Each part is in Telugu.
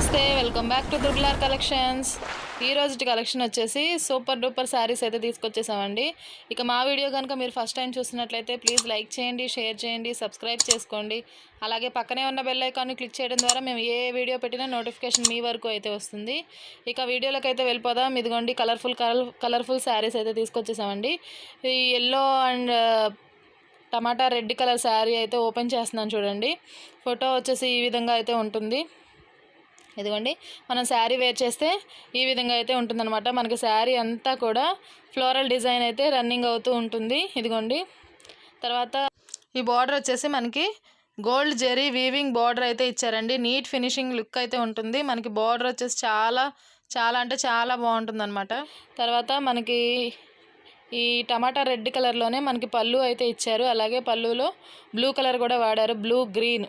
నమస్తే, welcome back to triple collections. ఈ రోజు కలెక్షన్ వచ్చేసి సూపర్ డూపర్ శారీస్ అయితే తీసుకొచ్చేసామండి. ఇక మా వీడియో కనుక మీరు ఫస్ట్ టైం చూసినట్లయితే ప్లీజ్ లైక్ చేయండి, షేర్ చేయండి, సబ్స్క్రైబ్ చేసుకోండి. అలాగే పక్కనే ఉన్న బెల్ ఐకాన్ని క్లిక్ చేయడం ద్వారా మేము ఏ వీడియో పెట్టినా నోటిఫికేషన్ మీ వరకు అయితే వస్తుంది. ఇక వీడియోలోకి అయితే వెళ్ళిపోదాం. ఇదిగోండి కలర్ఫుల్ శారీస్ అయితే తీసుకొచ్చేసామండి. ఈ yellow and tomato red colour sari అయితే ఓపెన్ చేస్తున్నాను చూడండి. ఫోటో వచ్చేసి ఈ విధంగా అయితే ఉంటుంది. ఇదిగోండి, మనం శారీ వేర్ చేస్తే ఈ విధంగా అయితే ఉంటుందన్నమాట. మనకి శారీ అంతా కూడా ఫ్లోరల్ డిజైన్ అయితే రన్నింగ్ అవుతూ ఉంటుంది. ఇదిగోండి, తర్వాత ఈ బార్డర్ వచ్చేసి మనకి గోల్డ్ జెరీ వీవింగ్ బార్డర్ అయితే ఇచ్చారండి. నీట్ ఫినిషింగ్ లుక్ అయితే ఉంటుంది. మనకి బార్డర్ వచ్చేసి చాలా చాలా అంటే చాలా బాగుంటుంది అనమాట. తర్వాత మనకి ఈ టమాటా రెడ్ కలర్లోనే మనకి పళ్ళు అయితే ఇచ్చారు. అలాగే పళ్ళులో బ్లూ కలర్ కూడా వాడారు, బ్లూ గ్రీన్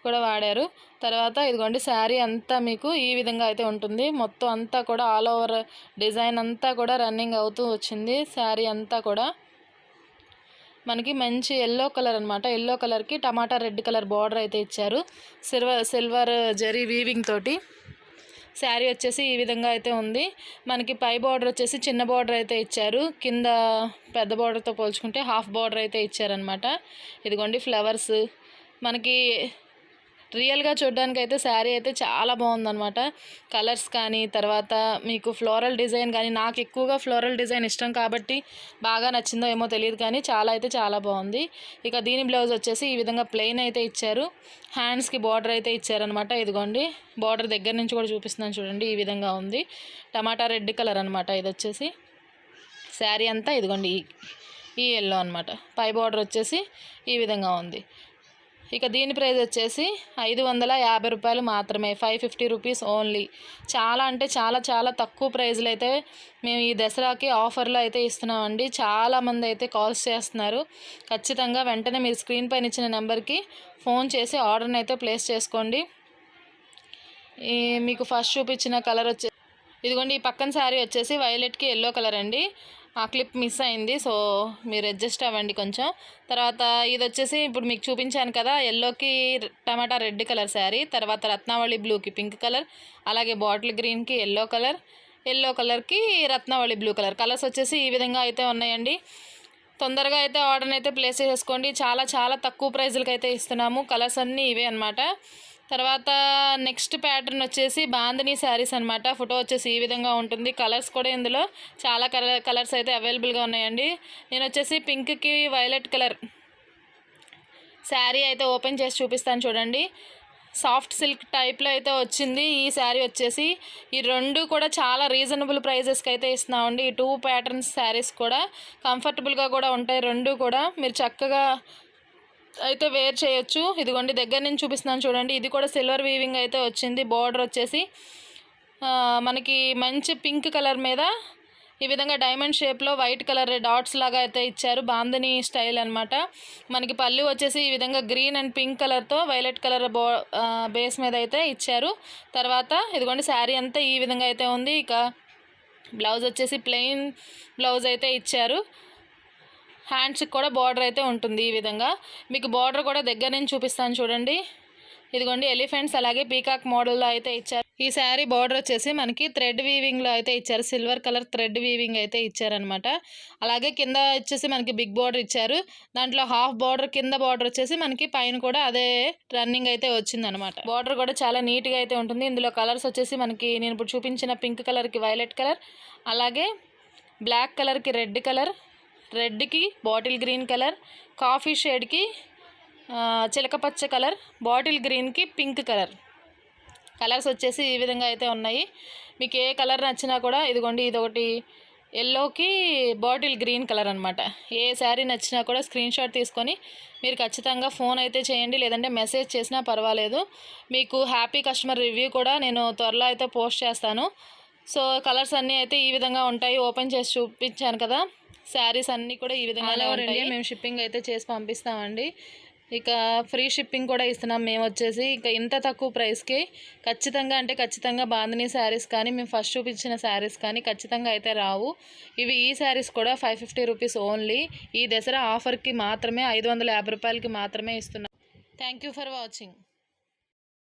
కూడా వాడారు. తర్వాత ఇదిగోండి, శారీ అంతా మీకు ఈ విధంగా అయితే ఉంటుంది. మొత్తం అంతా కూడా ఆల్ ఓవర్ డిజైన్ అంతా కూడా రన్నింగ్ అవుతూ వచ్చింది. శారీ అంతా కూడా మనకి మంచి ఎల్లో కలర్ అనమాట. ఎల్లో కలర్కి టమాటా రెడ్ కలర్ బార్డర్ అయితే ఇచ్చారు, సిల్వర్ జరీ వీవింగ్ తోటి. శారీ వచ్చేసి ఈ విధంగా అయితే ఉంది. మనకి పై బార్డర్ వచ్చేసి చిన్న బార్డర్ అయితే ఇచ్చారు, కింద పెద్ద బార్డర్తో పోల్చుకుంటే హాఫ్ బార్డర్ అయితే ఇచ్చారనమాట. ఇదిగోండి ఫ్లవర్స్, మనకి రియల్గా చూడడానికి అయితే శారీ అయితే చాలా బాగుందన్నమాట. కలర్స్ కానీ, తర్వాత మీకు ఫ్లోరల్ డిజైన్ కానీ, నాకు ఎక్కువగా ఫ్లోరల్ డిజైన్ ఇష్టం కాబట్టి బాగా నచ్చిందో ఏమో తెలియదు, కానీ చాలా అయితే చాలా బాగుంది. ఇక దీని బ్లౌజ్ వచ్చేసి ఈ విధంగా ప్లెయిన్ అయితే ఇచ్చారు. హ్యాండ్స్కి బార్డర్ అయితే ఇచ్చారనమాట. ఇదిగోండి, బార్డర్ దగ్గర నుంచి కూడా చూపిస్తున్నాను చూడండి. ఈ విధంగా ఉంది. టమాటా రెడ్ కలర్ అనమాట. ఇది వచ్చేసి శారీ అంతా ఇదిగోండి ఈ ఎల్లో అనమాట. పై బార్డర్ వచ్చేసి ఈ విధంగా ఉంది. ఇక దీని ప్రైస్ వచ్చేసి 550 రూపాయలు మాత్రమే, 550 రూపీస్ ఓన్లీ. చాలా అంటే చాలా చాలా తక్కువ ప్రైజ్లో అయితే మేము ఈ దసరాకి ఆఫర్లో అయితే ఇస్తున్నామండి. చాలామంది అయితే కాల్స్ చేస్తున్నారు. ఖచ్చితంగా వెంటనే మీరు స్క్రీన్ పైన ఇచ్చిన నెంబర్కి ఫోన్ చేసి ఆర్డర్ని అయితే ప్లేస్ చేసుకోండి. మీకు ఫస్ట్ చూపించిన కలర్ వచ్చేసి ఇదిగోండి, ఈ పక్కన శారీ వచ్చేసి వైలెట్కి ఎల్లో కలర్ అండి. ఆ క్లిప్ మిస్ అయింది, సో మీరు అడ్జస్ట్ అవ్వండి కొంచెం. తర్వాత ఇది వచ్చేసి ఇప్పుడు మీకు చూపించాను కదా, ఎల్లోకి టమాటా రెడ్ కలర్ శారీ. తర్వాత రత్నావళి బ్లూకి పింక్ కలర్, అలాగే బాటిల్ గ్రీన్కి ఎల్లో కలర్కి రత్నావళి బ్లూ కలర్. కలర్స్ వచ్చేసి ఈ విధంగా అయితే ఉన్నాయండి. తొందరగా అయితే ఆర్డర్ని అయితే ప్లేస్ చేసుకోండి. చాలా చాలా తక్కువ ప్రైజులకి అయితే ఇస్తున్నాము. కలర్స్ అన్నీ ఇవే అనమాట. తర్వాత నెక్స్ట్ ప్యాటర్న్ వచ్చేసి బాందినీ శారీస్ అనమాట. ఫోటో వచ్చేసి ఈ విధంగా ఉంటుంది. కలర్స్ కూడా ఇందులో చాలా కలర్స్ అయితే అవైలబుల్గా ఉన్నాయండి. నేను వచ్చేసి పింక్కి వైలెట్ కలర్ శారీ అయితే ఓపెన్ చేసి చూపిస్తాను చూడండి. సాఫ్ట్ సిల్క్ టైప్లో అయితే వచ్చింది ఈ శారీ వచ్చేసి. ఈ రెండు కూడా చాలా రీజనబుల్ ప్రైజెస్కి అయితే ఇస్తున్నామండి. ఈ 2 ప్యాటర్న్స్ శారీస్ కూడా కంఫర్టబుల్గా కూడా ఉంటాయి. రెండు కూడా మీరు చక్కగా అయితే వేర్ చేయొచ్చు. ఇదిగోండి, దగ్గర నుంచి చూపిస్తున్నాను చూడండి. ఇది కూడా సిల్వర్ వీవింగ్ అయితే వచ్చింది. బార్డర్ వచ్చేసి మనకి మంచి పింక్ కలర్ మీద ఈ విధంగా డైమండ్ షేప్లో వైట్ కలర్ డాట్స్ లాగా అయితే ఇచ్చారు. బాందిని స్టైల్ అనమాట. మనకి పళ్ళు వచ్చేసి ఈ విధంగా గ్రీన్ అండ్ పింక్ కలర్తో వైలెట్ కలర్ బేస్ మీద అయితే ఇచ్చారు. తర్వాత ఇదిగోండి, శారీ అంతా ఈ విధంగా అయితే ఉంది. ఇక బ్లౌజ్ వచ్చేసి ప్లెయిన్ బ్లౌజ్ అయితే ఇచ్చారు. హ్యాండ్స్కి కూడా బార్డర్ అయితే ఉంటుంది ఈ విధంగా. మీకు బార్డర్ కూడా దగ్గర నుంచి చూపిస్తాను చూడండి. ఇదిగోండి, ఎలిఫెంట్స్ అలాగే పీకాక్ మోడల్లో అయితే ఇచ్చారు. ఈ శారీ బార్డర్ వచ్చేసి మనకి థ్రెడ్ వీవింగ్లో అయితే ఇచ్చారు. సిల్వర్ కలర్ థ్రెడ్ వీవింగ్ అయితే ఇచ్చారనమాట. అలాగే కింద వచ్చేసి మనకి బిగ్ బార్డర్ ఇచ్చారు. దాంట్లో హాఫ్ బార్డర్, కింద బార్డర్ వచ్చేసి మనకి పైన కూడా అదే రన్నింగ్ అయితే వచ్చిందనమాట. బార్డర్ కూడా చాలా నీట్గా అయితే ఉంటుంది. ఇందులో కలర్స్ వచ్చేసి మనకి నేను ఇప్పుడు చూపించిన పింక్ కలర్కి వైలెట్ కలర్, అలాగే బ్లాక్ కలర్కి రెడ్ కలర్, రెడ్కి బాటిల్ గ్రీన్ కలర్, కాఫీ షేడ్కి చిలకపచ్చ కలర్, బాటిల్ గ్రీన్కి పింక్ కలర్. కలర్స్ వచ్చేసి ఈ విధంగా అయితే ఉన్నాయి. మీకు ఏ కలర్ నచ్చినా కూడా ఇదిగోండి, ఇదొకటి ఎల్లోకి బాటిల్ గ్రీన్ కలర్ అనమాట. ఏ శారీ నచ్చినా కూడా స్క్రీన్ షాట్ తీసుకొని మీరు ఖచ్చితంగా ఫోన్ అయితే చేయండి, లేదంటే మెసేజ్ చేసినా పర్వాలేదు. మీకు హ్యాపీ కస్టమర్ రివ్యూ కూడా నేను త్వరలో అయితే పోస్ట్ చేస్తాను. సో కలర్స్ అన్నీ అయితే ఈ విధంగా ఉంటాయి. ఓపెన్ చేసి చూపించాను కదా, శారీస్ అన్నీ కూడా ఈ విధంగా ఉంటాయి. మేము షిప్పింగ్ అయితే చేసి పంపిస్తామండి. ఇక ఫ్రీ షిప్పింగ్ కూడా ఇస్తున్నాం మేము వచ్చేసి. ఇక ఇంత తక్కువ ప్రైస్కి ఖచ్చితంగా బాందినీ శారీస్ కానీ, మేము ఫస్ట్ చూపించిన శారీస్ కానీ ఖచ్చితంగా అయితే రావు. ఈ శారీస్ కూడా 550 రూపీస్ ఓన్లీ. ఈ దసరా ఆఫర్కి మాత్రమే 550 రూపాయలకి మాత్రమే ఇస్తున్నాం. Thank you for watching.